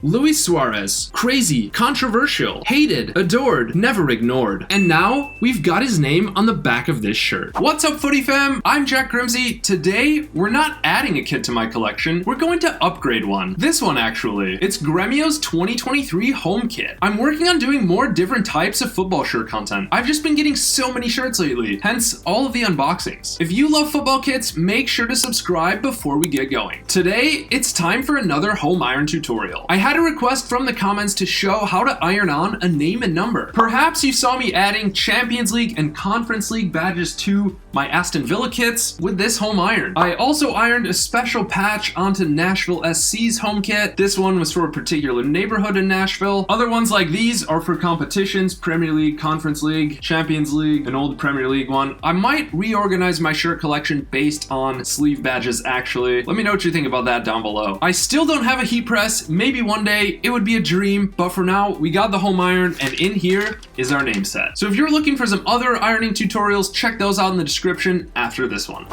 Luis Suarez. Crazy, controversial, hated, adored, never ignored. And now, we've got his name on the back of this shirt. What's up, Footy Fam? I'm Jack Grimse. Today, we're not adding a kit to my collection, we're going to upgrade one. This one, actually. It's Gremio's 2023 home kit. I'm working on doing more different types of football shirt content. I've just been getting so many shirts lately, hence all of the unboxings. If you love football kits, make sure to subscribe before we get going. Today, it's time for another home iron tutorial. I had a request from the comments to show how to iron on a name and number. Perhaps you saw me adding Champions League and Conference League badges to my Aston Villa kits with this home iron. I also ironed a special patch onto Nashville SC's home kit. This one was for a particular neighborhood in Nashville. Other ones like these are for competitions, Premier League, Conference League, Champions League, an old Premier League one. I might reorganize my shirt collection based on sleeve badges actually. Let me know what you think about that down below. I still don't have a heat press. Maybe one day it would be a dream, but for now we got the home iron and in here is our name set. So if you're looking for some other ironing tutorials, check those out in the description after this one.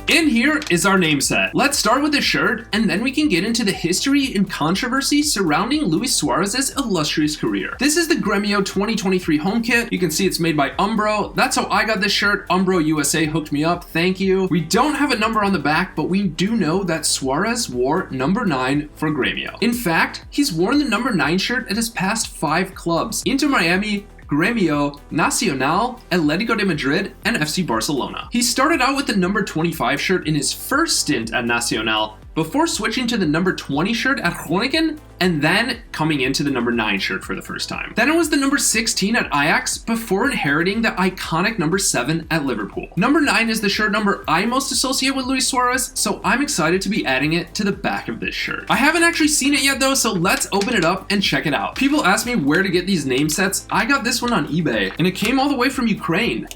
In here is our name set. Let's start with the shirt, and then we can get into the history and controversy surrounding Luis Suárez's illustrious career. This is the Gremio 2023 home kit. You can see it's made by Umbro. That's how I got this shirt. Umbro USA hooked me up. Thank you. We don't have a number on the back, but we do know that Suarez wore number 9 for Gremio. In fact, he's worn the number 9 shirt at his past 5 clubs: Inter Miami, Gremio, Nacional, Atlético de Madrid, and FC Barcelona. He started out with the number 25 shirt in his first stint at Nacional, before switching to the number 20 shirt at Groningen, and then coming into the number 9 shirt for the first time. Then it was the number 16 at Ajax, before inheriting the iconic number 7 at Liverpool. Number 9 is the shirt number I most associate with Luis Suarez, so I'm excited to be adding it to the back of this shirt. I haven't actually seen it yet though, so let's open it up and check it out. People ask me where to get these name sets. I got this one on eBay, and it came all the way from Ukraine.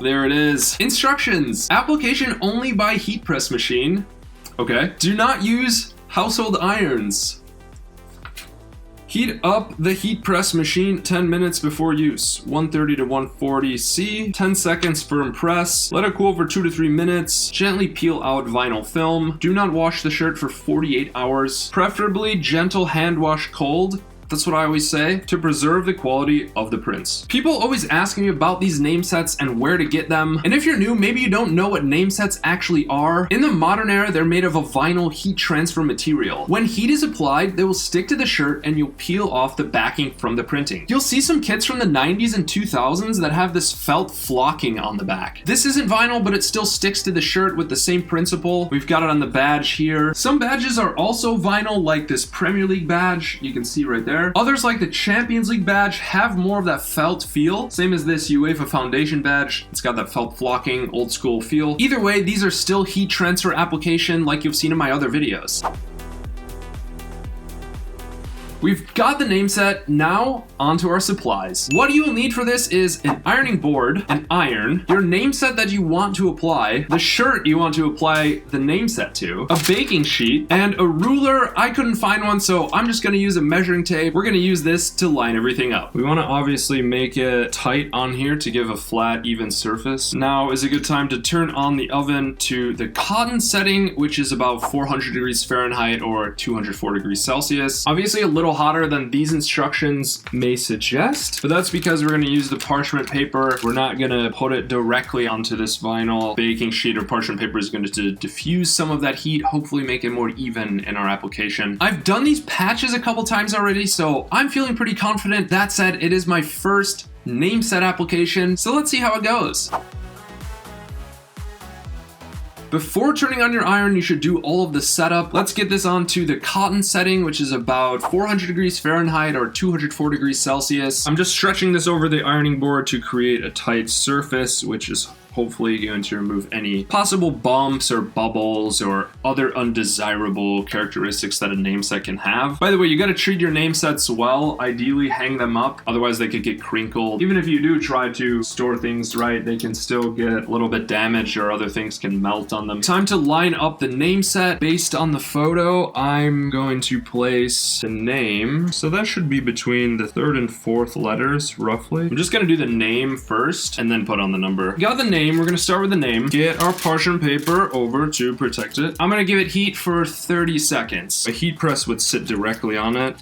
There it is. Instructions. Application only by heat press machine. Okay. Do not use household irons. Heat up the heat press machine 10 minutes before use. 130 to 140 C. 10 seconds firm press. Let it cool for 2 to 3 minutes. Gently peel out vinyl film. Do not wash the shirt for 48 hours. Preferably gentle hand wash cold. That's what I always say, to preserve the quality of the prints. People always ask me about these name sets and where to get them. And if you're new, maybe you don't know what name sets actually are. In the modern era, they're made of a vinyl heat transfer material. When heat is applied, they will stick to the shirt and you'll peel off the backing from the printing. You'll see some kits from the 90s and 2000s that have this felt flocking on the back. This isn't vinyl, but it still sticks to the shirt with the same principle. We've got it on the badge here. Some badges are also vinyl, like this Premier League badge. You can see right there. Others, like the Champions League badge, have more of that felt feel. Same as this UEFA Foundation badge. It's got that felt flocking, old school feel. Either way, these are still heat transfer application like you've seen in my other videos. We've got the name set, now onto our supplies. What you will need for this is an ironing board, an iron, your name set that you want to apply, the shirt you want to apply the name set to, a baking sheet, and a ruler. I couldn't find one, so I'm just gonna use a measuring tape. We're gonna use this to line everything up. We wanna obviously make it tight on here to give a flat, even surface. Now is a good time to turn on the oven to the cotton setting, which is about 400 degrees Fahrenheit or 204 degrees Celsius. Obviously a little hotter than these instructions may suggest, but that's because we're going to use the parchment paper. We're not going to put it directly onto this vinyl. Baking sheet or parchment paper is going to diffuse some of that heat, hopefully make it more even in our application. I've done these patches a couple times already, so I'm feeling pretty confident. That said, it is my first name set application, so let's see how it goes. Before turning on your iron, you should do all of the setup. Let's get this onto the cotton setting, which is about 400 degrees Fahrenheit or 204 degrees Celsius. I'm just stretching this over the ironing board to create a tight surface, which is hopefully going to remove any possible bumps or bubbles or other undesirable characteristics that a name set can have. By the way, you got to treat your name sets well. Ideally hang them up, otherwise they could get crinkled. Even if you do try to store things right, they can still get a little bit damaged or other things can melt on them. Time to line up the name set. Based on the photo, I'm going to place the name, so that should be between the 3rd and 4th letters roughly. I'm just going to do the name first and then put on the number. Got the name name. We're going to start with the name. Get our parchment paper over to protect it. I'm going to give it heat for 30 seconds. A heat press would sit directly on it.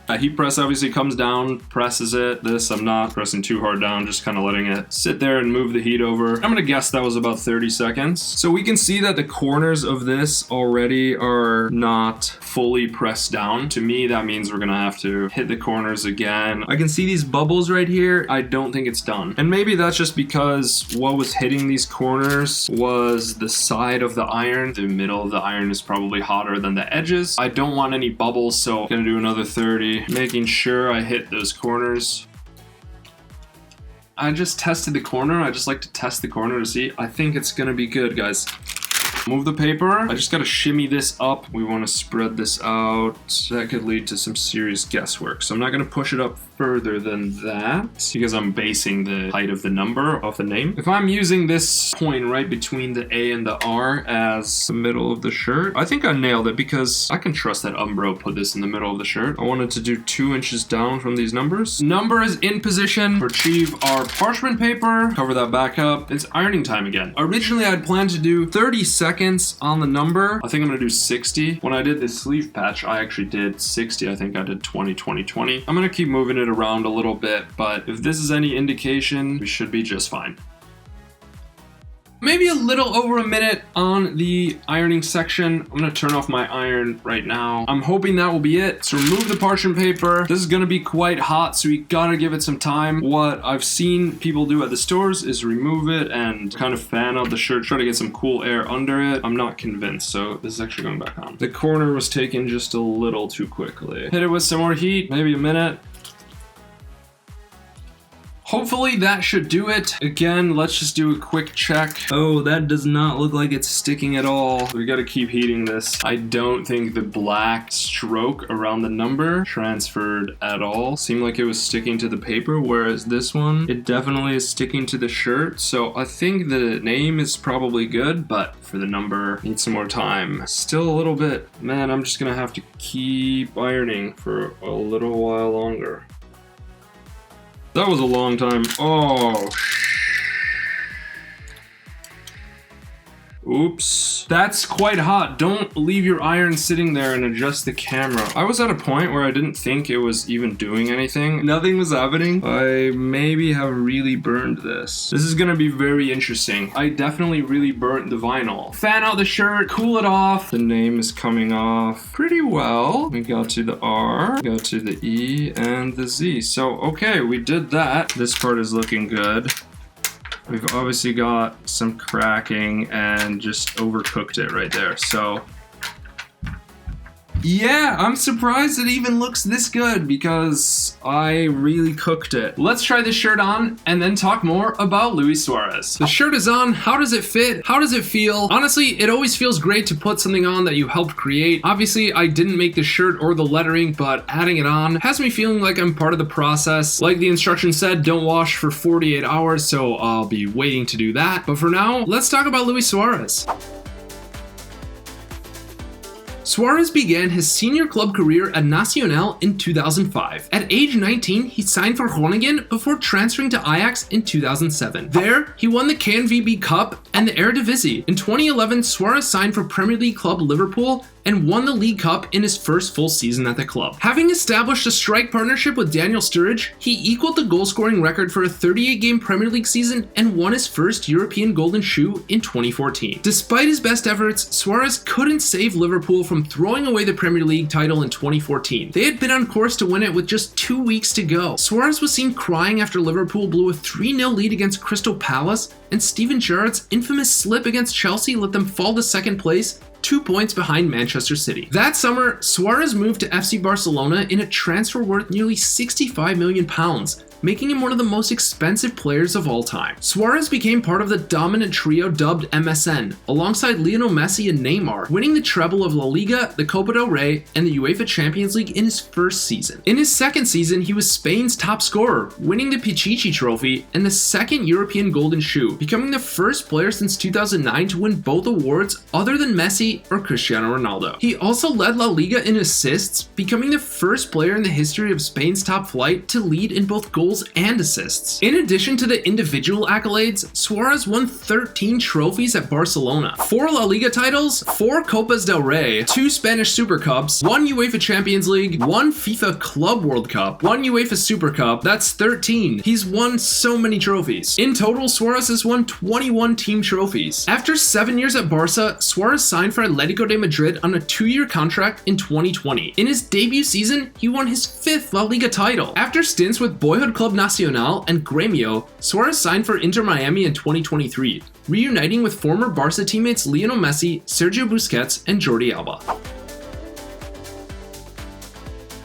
A heat press obviously comes down, presses it. This, I'm not pressing too hard down, just kind of letting it sit there and move the heat over. I'm gonna guess that was about 30 seconds. So we can see that the corners of this already are not fully pressed down. To me, that means we're gonna have to hit the corners again. I can see these bubbles right here. I don't think it's done. And maybe that's just because what was hitting these corners was the side of the iron. The middle of the iron is probably hotter than the edges. I don't want any bubbles, so I'm gonna do another 30. Making sure I hit those corners. I just tested the corner. I just like to test the corner to see. I think it's gonna be good, guys. Move the paper. I just gotta shimmy this up. We wanna spread this out. That could lead to some serious guesswork. So I'm not gonna push it up further than that because I'm basing the height of the number off the name. If I'm using this point right between the A and the R as the middle of the shirt, I think I nailed it because I can trust that Umbro put this in the middle of the shirt. I wanted to do 2 inches down from these numbers. Number is in position. Retrieve our parchment paper. Cover that back up. It's ironing time again. Originally, I'd planned to do 30 seconds on the number. I think I'm gonna do 60. When I did this sleeve patch, I actually did 60. I think I did 20, 20, 20. I'm gonna keep moving it around a little bit, but if this is any indication, we should be just fine. Maybe a little over a minute on the ironing section. I'm gonna turn off my iron right now. I'm hoping that will be it. So remove the parchment paper. This is gonna be quite hot, so you gotta give it some time. What I've seen people do at the stores is remove it and kind of fan out the shirt, try to get some cool air under it. I'm not convinced, so this is actually going back on. The corner was taken just a little too quickly. Hit it with some more heat, maybe a minute. Hopefully that should do it. Again, let's just do a quick check. Oh, that does not look like it's sticking at all. We gotta keep heating this. I don't think the black stroke around the number transferred at all. Seemed like it was sticking to the paper, whereas this one, it definitely is sticking to the shirt. So I think the name is probably good, but for the number, need some more time. Still a little bit. Man, I'm just gonna have to keep ironing for a little while longer. That was a long time. Oh, oops. That's quite hot. Don't leave your iron sitting there and adjust the camera. I was at a point where I didn't think it was even doing anything. Nothing was happening. I maybe have really burned this. This is gonna be very interesting. I definitely really burnt the vinyl. Fan out the shirt, cool it off. The name is coming off pretty well. We got to the R, got to the E, and the Z. So, okay, we did that. This part is looking good. We've obviously got some cracking and just overcooked it right there. So yeah, I'm surprised it even looks this good because I really cooked it. Let's try this shirt on and then talk more about Luis Suarez. The shirt is on. How does it fit? How does it feel? Honestly, it always feels great to put something on that you helped create. Obviously, I didn't make the shirt or the lettering, but adding it on has me feeling like I'm part of the process. Like the instructions said, don't wash for 48 hours, so I'll be waiting to do that. But for now, let's talk about Luis Suarez. Suarez began his senior club career at Nacional in 2005. At age 19, he signed for Groningen before transferring to Ajax in 2007. There, he won the KNVB Cup and the Eredivisie. In 2011, Suarez signed for Premier League club Liverpool and won the League Cup in his first full season at the club. Having established a strike partnership with Daniel Sturridge, he equaled the goal-scoring record for a 38-game Premier League season and won his first European Golden Shoe in 2014. Despite his best efforts, Suarez couldn't save Liverpool from throwing away the Premier League title in 2014. They had been on course to win it with just 2 weeks to go. Suarez was seen crying after Liverpool blew a 3-0 lead against Crystal Palace, and Steven Gerrard's infamous slip against Chelsea let them fall to second place, 2 points behind Manchester City. That summer, Suarez moved to FC Barcelona in a transfer worth nearly £65 million, making him one of the most expensive players of all time. Suarez became part of the dominant trio dubbed MSN, alongside Lionel Messi and Neymar, winning the treble of La Liga, the Copa del Rey, and the UEFA Champions League in his first season. In his second season, he was Spain's top scorer, winning the Pichichi Trophy and the second European Golden Shoe, becoming the first player since 2009 to win both awards other than Messi Messi or Cristiano Ronaldo. He also led La Liga in assists, becoming the first player in the history of Spain's top flight to lead in both goals and assists. In addition to the individual accolades, Suarez won 13 trophies at Barcelona, 4 La Liga titles, 4 Copas del Rey, 2 Spanish Super Cups, 1 UEFA Champions League, 1 FIFA Club World Cup, 1 UEFA Super Cup. That's 13. He's won so many trophies. In total, Suarez has won 21 team trophies. After 7 years at Barca, Suarez signed for Atletico de Madrid on a 2-year contract in 2020. In his debut season, he won his 5th La Liga title. After stints with boyhood club Nacional and Gremio, Suarez signed for Inter Miami in 2023, reuniting with former Barca teammates Lionel Messi, Sergio Busquets, and Jordi Alba.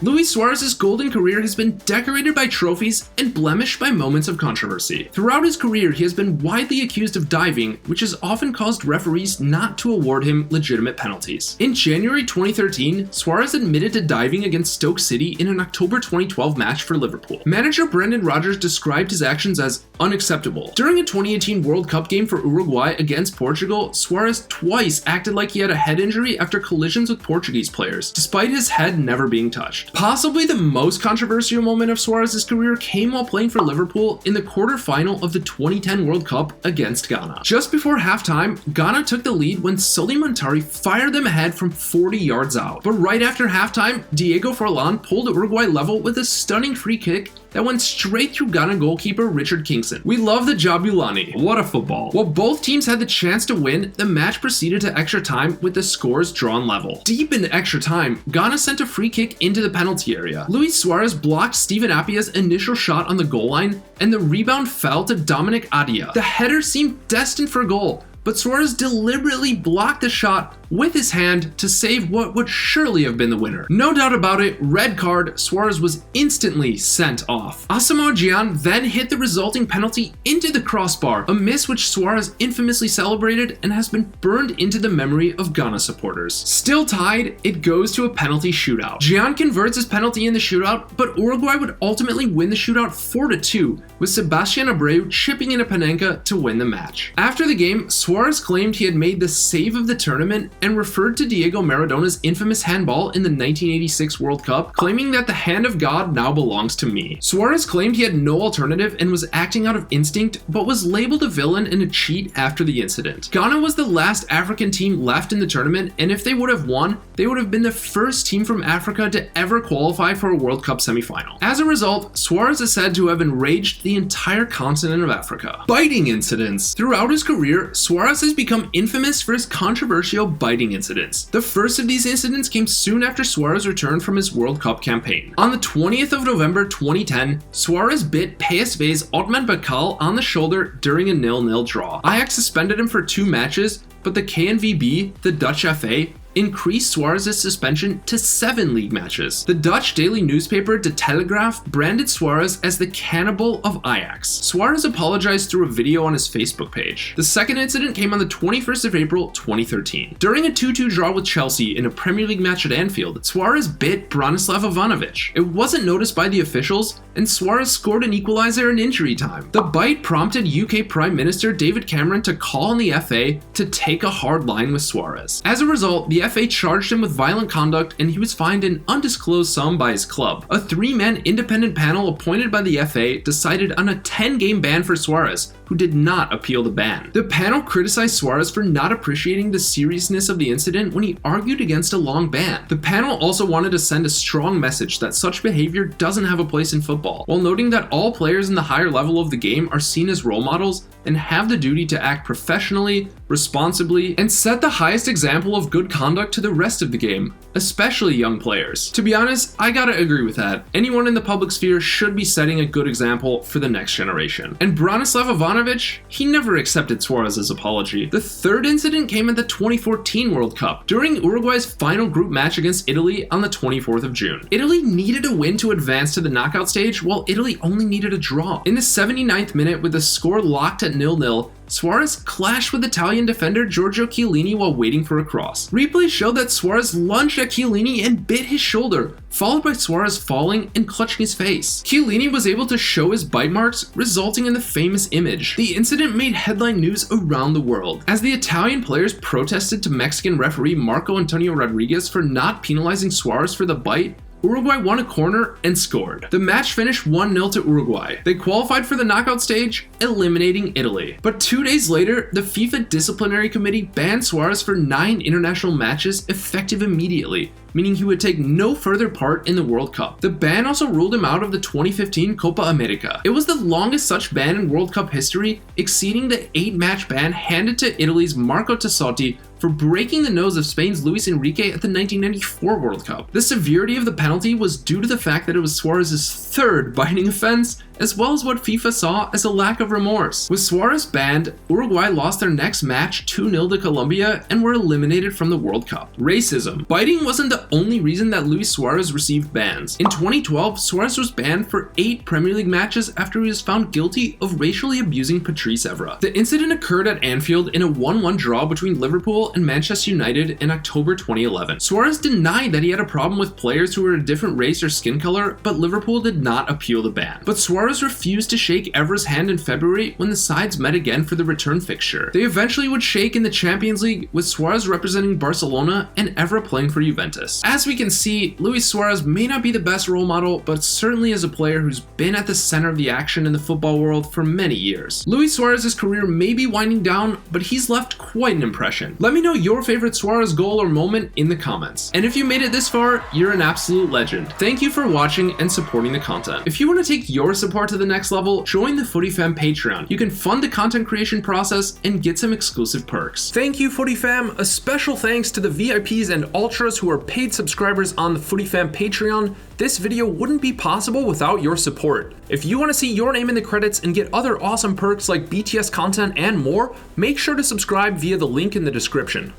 Luis Suarez's golden career has been decorated by trophies and blemished by moments of controversy. Throughout his career, he has been widely accused of diving, which has often caused referees not to award him legitimate penalties. In January 2013, Suarez admitted to diving against Stoke City in an October 2012 match for Liverpool. Manager Brendan Rodgers described his actions as unacceptable. During a 2018 World Cup game for Uruguay against Portugal, Suarez twice acted like he had a head injury after collisions with Portuguese players, despite his head never being touched. Possibly the most controversial moment of Suarez's career came while playing for Liverpool in the quarterfinal of the 2010 World Cup against Ghana. Just before halftime, Ghana took the lead when Sully Montari fired them ahead from 40 yards out. But right after halftime, Diego Forlan pulled Uruguay level with a stunning free kick that went straight through Ghana goalkeeper Richard Kingston. We love the Jabulani. What a football. While both teams had the chance to win, the match proceeded to extra time with the scores drawn level. Deep into extra time, Ghana sent a free kick into the penalty area. Luis Suarez blocked Steven Appiah's initial shot on the goal line, and the rebound fell to Dominic Adia. The header seemed destined for goal, but Suarez deliberately blocked the shot with his hand to save what would surely have been the winner. No doubt about it, red card, Suarez was instantly sent off. Asamoah Gyan then hit the resulting penalty into the crossbar, a miss which Suarez infamously celebrated and has been burned into the memory of Ghana supporters. Still tied, it goes to a penalty shootout. Gyan converts his penalty in the shootout, but Uruguay would ultimately win the shootout 4-2, with Sebastian Abreu chipping in a Panenka to win the match. After the game, Suarez claimed he had made the save of the tournament and referred to Diego Maradona's infamous handball in the 1986 World Cup, claiming that the hand of God now belongs to me. Suarez claimed he had no alternative and was acting out of instinct, but was labeled a villain and a cheat after the incident. Ghana was the last African team left in the tournament, and if they would have won, they would have been the first team from Africa to ever qualify for a World Cup semifinal. As a result, Suarez is said to have enraged the entire continent of Africa. Biting incidents. Throughout his career, Suarez has become infamous for his controversial biting incidents. The first of these incidents came soon after Suarez returned from his World Cup campaign. On the 20th of November 2010, Suarez bit PSV's Otman Bakal on the shoulder during a 0-0 draw. Ajax suspended him for 2 matches, but the KNVB, the Dutch FA, increased Suarez's suspension to 7 league matches. The Dutch daily newspaper De Telegraaf branded Suarez as the cannibal of Ajax. Suarez apologized through a video on his Facebook page. The second incident came on the 21st of April 2013. During a 2-2 draw with Chelsea in a Premier League match at Anfield, Suarez bit Branislav Ivanovic. It wasn't noticed by the officials, and Suarez scored an equalizer in injury time. The bite prompted UK Prime Minister David Cameron to call on the FA to take a hard line with Suarez. As a result, the FA charged him with violent conduct and he was fined an undisclosed sum by his club. A 3-man independent panel appointed by the FA decided on a 10-game ban for Suarez, who did not appeal the ban. The panel criticized Suarez for not appreciating the seriousness of the incident when he argued against a long ban. The panel also wanted to send a strong message that such behavior doesn't have a place in football, while noting that all players in the higher level of the game are seen as role models and have the duty to act professionally, responsibly, and set the highest example of good conduct to the rest of the game, especially young players. To be honest, I gotta agree with that. Anyone in the public sphere should be setting a good example for the next generation. And Branislav Ivanovic, he never accepted Suarez's apology. The third incident came at the 2014 World Cup, during Uruguay's final group match against Italy on the 24th of June. Italy needed a win to advance to the knockout stage, while Italy only needed a draw. In the 79th minute, with the score locked at 0-0, Suarez clashed with Italian defender Giorgio Chiellini while waiting for a cross. Replays show that Suarez lunged at Chiellini and bit his shoulder, followed by Suarez falling and clutching his face. Chiellini was able to show his bite marks, resulting in the famous image. The incident made headline news around the world, as the Italian players protested to Mexican referee Marco Antonio Rodriguez for not penalizing Suarez for the bite. Uruguay won a corner and scored. The match finished 1-0 to Uruguay. They qualified for the knockout stage, eliminating Italy. But 2 days later, the FIFA Disciplinary Committee banned Suarez for 9 international matches effective immediately, meaning he would take no further part in the World Cup. The ban also ruled him out of the 2015 Copa America. It was the longest such ban in World Cup history, exceeding the 8-match ban handed to Italy's Marco Tassotti for breaking the nose of Spain's Luis Enrique at the 1994 World Cup. The severity of the penalty was due to the fact that it was Suarez's 3rd biting offense, as well as what FIFA saw as a lack of remorse. With Suarez banned, Uruguay lost their next match 2-0 to Colombia and were eliminated from the World Cup. Racism. Biting wasn't the only reason that Luis Suarez received bans. In 2012, Suarez was banned for 8 Premier League matches after he was found guilty of racially abusing Patrice Evra. The incident occurred at Anfield in a 1-1 draw between Liverpool and Manchester United in October 2011. Suarez denied that he had a problem with players who were a different race or skin color, but Liverpool did not appeal the ban. But Suarez refused to shake Evra's hand in February when the sides met again for the return fixture. They eventually would shake in the Champions League, with Suarez representing Barcelona and Evra playing for Juventus. As we can see, Luis Suarez may not be the best role model, but certainly is a player who's been at the center of the action in the football world for many years. Luis Suarez's career may be winding down, but he's left quite an impression. Let me know your favorite Suarez goal or moment in the comments. And if you made it this far, you're an absolute legend. Thank you for watching and supporting the content. If you want to take your support to the next level, join the Footy Fam Patreon. You can fund the content creation process and get some exclusive perks. Thank you, Footy Fam. A special thanks to the VIPs and Ultras who are paid subscribers on the Footy Fam Patreon. This video wouldn't be possible without your support. If you want to see your name in the credits and get other awesome perks like BTS content and more, make sure to subscribe via the link in the description.